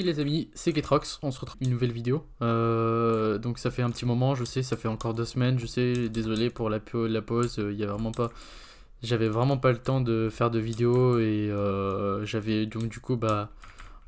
Hey les amis, c'est Ketrox, on se retrouve pour une nouvelle vidéo. Donc ça fait un petit moment, je sais, ça fait encore 2 semaines, je sais, désolé pour la pause, j'avais vraiment pas le temps de faire de vidéos et j'avais donc du coup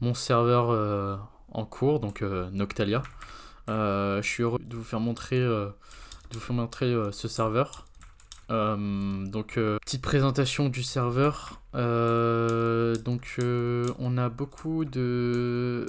mon serveur en cours, donc Noctalia. Je suis heureux de vous faire montrer, ce serveur. Petite présentation du serveur. On a beaucoup de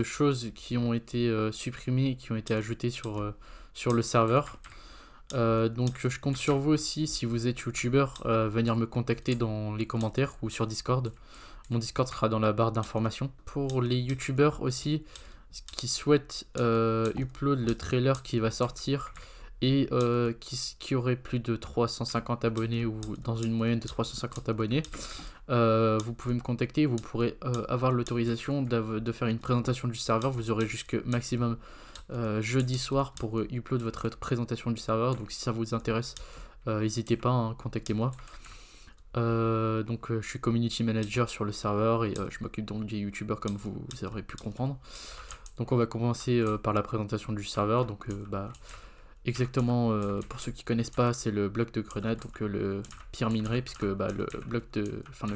choses qui ont été supprimées et qui ont été ajoutées sur le serveur. Je compte sur vous aussi, si vous êtes youtubeur, venir me contacter dans les commentaires ou sur Discord. Mon Discord sera dans la barre d'information. Pour les youtubeurs aussi qui souhaitent upload le trailer qui va sortir et qui aurait plus de 350 abonnés ou dans une moyenne de 350 abonnés, vous pouvez me contacter, vous pourrez avoir l'autorisation de faire une présentation du serveur. Vous aurez jusque maximum jeudi soir pour upload votre présentation du serveur. Donc si ça vous intéresse, n'hésitez pas, hein, contactez-moi. Je suis community manager sur le serveur et je m'occupe donc des youtubeurs comme vous aurez pu comprendre. Donc on va commencer par la présentation du serveur. Exactement, pour ceux qui connaissent pas, c'est le bloc de grenade, donc le pire minerai, puisque le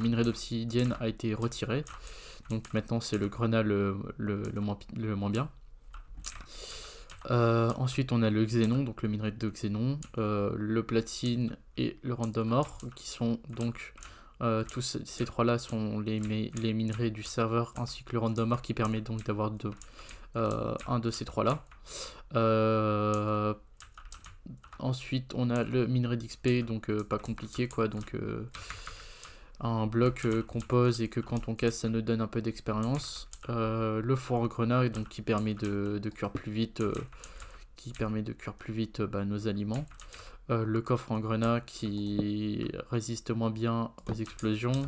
minerai d'obsidienne a été retiré. Donc maintenant c'est le grenat le moins bien. Ensuite on a le xénon, donc le minerai de xénon, le platine et le random ore, qui sont donc tous ces trois là sont les minerais du serveur, ainsi que le random ore qui permet donc d'avoir un de ces trois là. Ensuite on a le minerai d'XP, donc pas compliqué quoi, donc un bloc qu'on pose et que quand on casse ça nous donne un peu d'expérience. Le four en grenat, donc qui permet de cuire plus vite, nos aliments. Le coffre en grenat qui résiste moins bien aux explosions.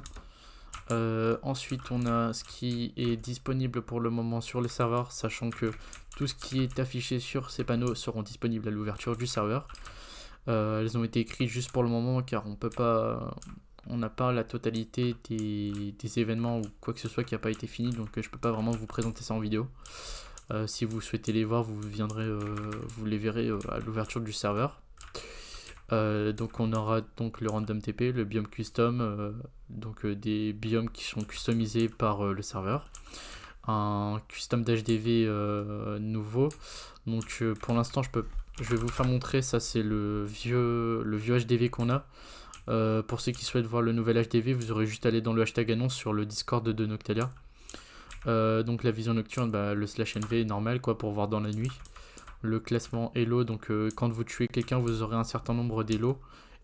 Ensuite on a ce qui est disponible pour le moment sur le serveur, sachant que tout ce qui est affiché sur ces panneaux seront disponibles à l'ouverture du serveur. Elles ont été écrites juste pour le moment car on n'a pas la totalité des événements ou quoi que ce soit qui n'a pas été fini, donc je peux pas vraiment vous présenter ça en vidéo. Si vous souhaitez les voir, vous les verrez à l'ouverture du serveur. On aura donc le random TP, le biome custom, des biomes qui sont customisés par le serveur, un custom d'HDV nouveau. Donc pour l'instant je vais vous faire montrer, ça c'est le vieux HDV qu'on a. Pour ceux qui souhaitent voir le nouvel HDV, vous aurez juste à aller dans le hashtag annonce sur le Discord de Noctalia. Donc la vision nocturne, le /NV est normal quoi, pour voir dans la nuit. Le classement Elo, donc quand vous tuez quelqu'un vous aurez un certain nombre d'Elo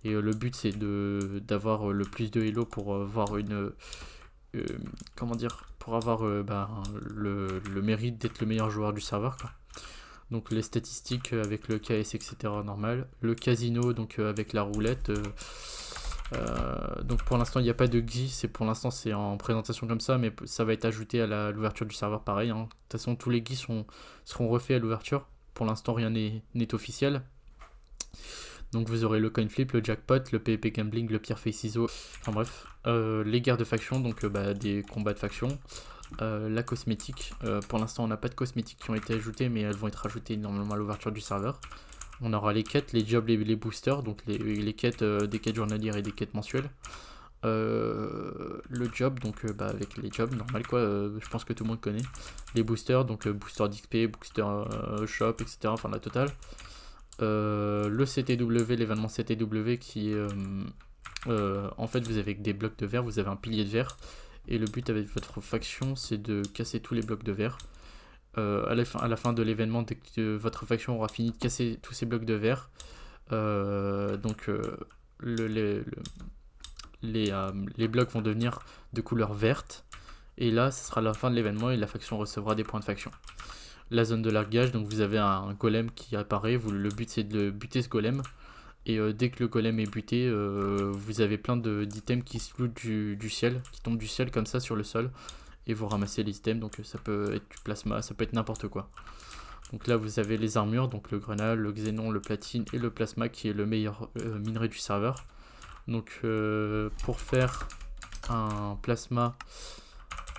et le but c'est d'avoir le plus de Elo pour avoir le mérite d'être le meilleur joueur du serveur quoi. Donc les statistiques avec le KS etc normal. Le casino, donc avec la roulette, donc pour l'instant il n'y a pas de GUI, pour l'instant c'est en présentation comme ça, mais ça va être ajouté à l'ouverture du serveur pareil, hein. De toute façon tous les GUI seront refaits à l'ouverture. Pour l'instant rien n'est officiel. Donc vous aurez le coin flip, le jackpot, le PvP gambling, le pire face ISO, enfin bref. Les guerres de faction, donc des combats de faction. La cosmétique, pour l'instant on n'a pas de cosmétiques qui ont été ajoutées, mais elles vont être ajoutées normalement à l'ouverture du serveur. On aura les quêtes, les jobs, les boosters, donc les quêtes, des quêtes journalières et des quêtes mensuelles. Le job, donc avec les jobs normal quoi, je pense que tout le monde connaît. Les boosters, donc booster d'XP, booster shop, etc. Enfin la totale. Le CTW, l'événement CTW qui est en fait vous avez des blocs de verre, vous avez un pilier de verre et le but avec votre faction c'est de casser tous les blocs de verre. À la fin de l'événement, dès que votre faction aura fini de casser tous ces blocs de verre, les blocs vont devenir de couleur verte et là ce sera la fin de l'événement et la faction recevra des points de faction. La zone de largage, donc vous avez un golem qui apparaît, le but c'est de buter ce golem et dès que le golem est buté, vous avez plein d'items qui se floutent du ciel, qui tombent du ciel comme ça sur le sol et vous ramassez les items, donc ça peut être du plasma, ça peut être n'importe quoi. Donc là vous avez les armures, donc le grenat, le xénon, le platine et le plasma qui est le meilleur minerai du serveur. Donc pour faire un plasma,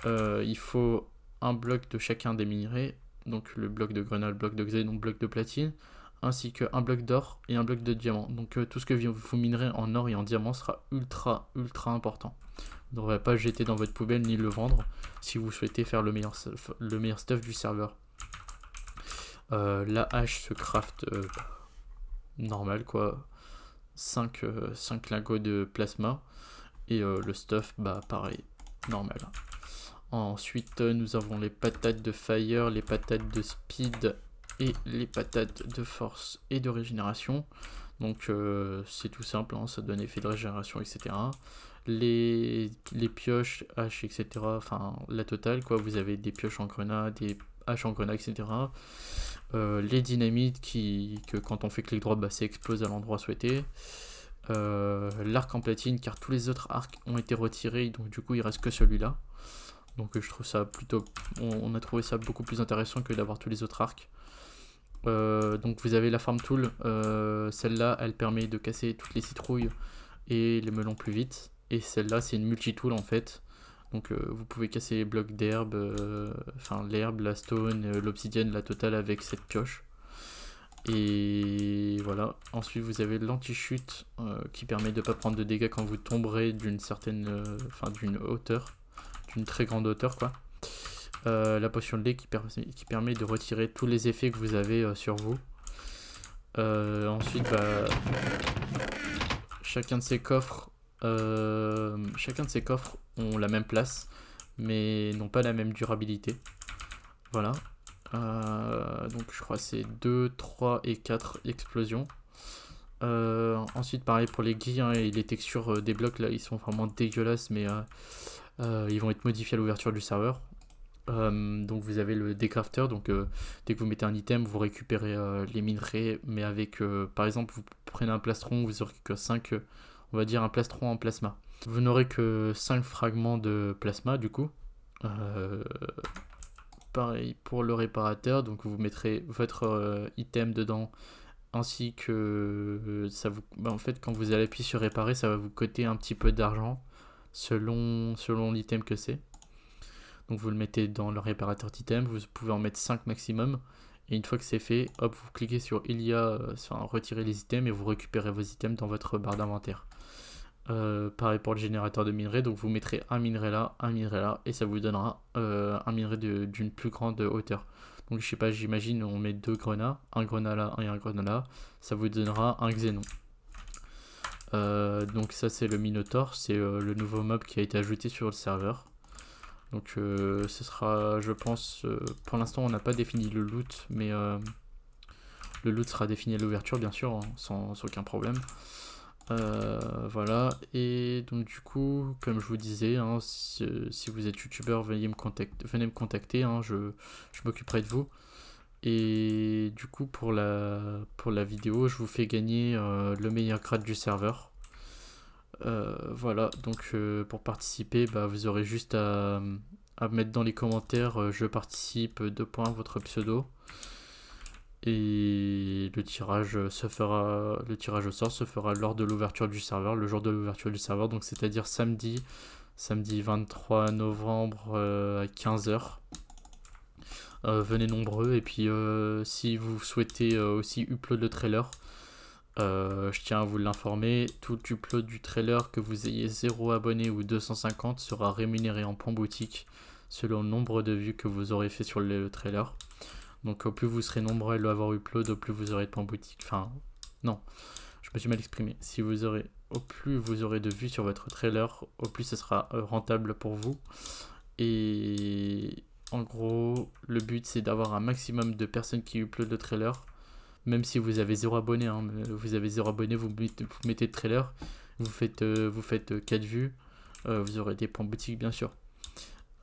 il faut un bloc de chacun des minerais, donc le bloc de grenat, le bloc de xénon, le bloc de platine, ainsi qu'un bloc d'or et un bloc de diamant. Donc tout ce que vous minerez en or et en diamant sera ultra important. Vous ne devrez pas le jeter dans votre poubelle ni le vendre si vous souhaitez faire le meilleur stuff du serveur. La hache se craft normal quoi, 5 lingots de plasma, et le stuff bah pareil, normal. Ensuite nous avons les patates de fire, les patates de speed et les patates de force et de régénération. Donc c'est tout simple, hein, ça donne effet de régénération, etc. Les pioches, haches, etc. Enfin la totale quoi, vous avez des pioches en grenat, des haches en grenat, etc. Les dynamites que quand on fait clic droit, bah, ça explose à l'endroit souhaité. L'arc en platine, car tous les autres arcs ont été retirés, donc du coup il reste que celui-là. Donc je trouve ça plutôt, on a trouvé ça beaucoup plus intéressant que d'avoir tous les autres arcs. Donc vous avez la farm tool, celle-là elle permet de casser toutes les citrouilles et les melons plus vite, et celle-là c'est une multi-tool en fait. Donc vous pouvez casser les blocs d'herbe, enfin l'herbe, la stone, l'obsidienne, la totale avec cette pioche. Et voilà. Ensuite vous avez l'anti-chute qui permet de ne pas prendre de dégâts quand vous tomberez d'une certaine, enfin d'une hauteur, d'une très grande hauteur quoi. La potion de lait qui permet de retirer tous les effets que vous avez sur vous. Ensuite bah, chacun de ces coffres ont la même place mais n'ont pas la même durabilité. Voilà. Donc je crois que c'est 2, 3 et 4 explosions. Ensuite pareil pour les grilles, hein, et les textures des blocs là ils sont vraiment dégueulasses, mais ils vont être modifiés à l'ouverture du serveur. Donc vous avez le decrafter, donc dès que vous mettez un item vous récupérez les minerais, mais avec par exemple vous prenez un plastron, vous aurez que 5, on va dire un plastron en plasma. Vous n'aurez que 5 fragments de plasma du coup. Pareil pour le réparateur, donc vous mettrez votre item dedans, ainsi que ça vous, bah en fait quand vous allez appuyer sur réparer, ça va vous coûter un petit peu d'argent selon l'item que c'est. Donc vous le mettez dans le réparateur d'item, vous pouvez en mettre 5 maximum, et une fois que c'est fait, hop, vous cliquez sur il y a, enfin retirer les items, et vous récupérez vos items dans votre barre d'inventaire. Pareil pour le générateur de minerais, donc vous mettrez un minerai là, et ça vous donnera un minerai d'une plus grande hauteur. Donc je sais pas, j'imagine on met 2 grenats, un grenat là et un grenat là, ça vous donnera un xénon. Donc ça c'est le Minotaur, c'est le nouveau mob qui a été ajouté sur le serveur. Donc ce sera, je pense, pour l'instant on n'a pas défini le loot, mais le loot sera défini à l'ouverture bien sûr, hein, sans aucun problème. Voilà, et donc du coup comme je vous disais, hein, si vous êtes youtubeur, venez me contacter, hein, je m'occuperai de vous. Et du coup pour la vidéo je vous fais gagner le meilleur grade du serveur. Voilà, donc pour participer, bah, vous aurez juste à mettre dans les commentaires je participe, 2 points, votre pseudo. Et le tirage au sort se fera lors de l'ouverture du serveur, le jour de l'ouverture du serveur, donc c'est-à-dire samedi 23 novembre à 15 h. Venez nombreux, et puis si vous souhaitez aussi upload le trailer, je tiens à vous l'informer, tout upload du trailer, que vous ayez 0 abonnés ou 250, sera rémunéré en points boutique selon le nombre de vues que vous aurez fait sur le trailer. Donc au plus vous serez nombreux à l'avoir upload, au plus vous aurez de points boutique. Enfin, non, je me suis mal exprimé. Au plus vous aurez de vues sur votre trailer, au plus ce sera rentable pour vous. Et en gros, le but c'est d'avoir un maximum de personnes qui uploadent le trailer. Même si vous avez 0 abonnés, hein, vous avez 0 abonnés, vous mettez le trailer, vous faites 4 vues, vous aurez des points boutiques bien sûr.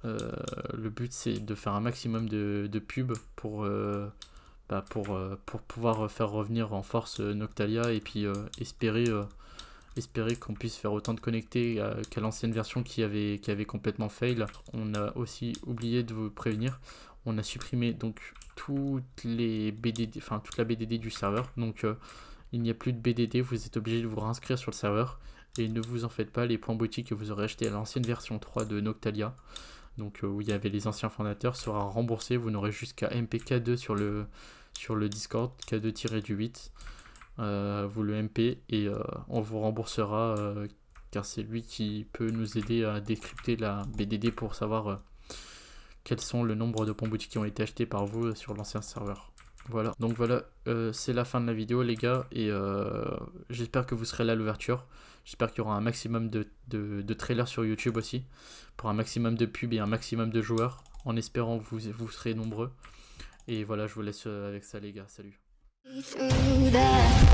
Le but c'est de faire un maximum de pubs pour pouvoir faire revenir en force Noctalia, et puis espérer qu'on puisse faire autant de connectés qu'à l'ancienne version qui avait complètement fail. On a aussi oublié de vous prévenir, on a supprimé donc toutes les BDD, enfin toute la BDD du serveur, donc il n'y a plus de BDD, vous êtes obligé de vous réinscrire sur le serveur, et ne vous en faites pas, les points boutiques que vous aurez achetés à l'ancienne version 3 de Noctalia donc où il y avait les anciens fondateurs, sera remboursé. Vous n'aurez jusqu'à MPK2 sur le Discord, K2-8. Vous le MP et on vous remboursera car c'est lui qui peut nous aider à décrypter la BDD pour savoir quels sont le nombre de ponts boutiques qui ont été achetés par vous sur l'ancien serveur. Voilà, donc voilà, c'est la fin de la vidéo les gars, et j'espère que vous serez là à l'ouverture. J'espère qu'il y aura un maximum de trailers sur YouTube aussi, pour un maximum de pubs et un maximum de joueurs, en espérant que vous serez nombreux. Et voilà, je vous laisse avec ça les gars, salut. Through the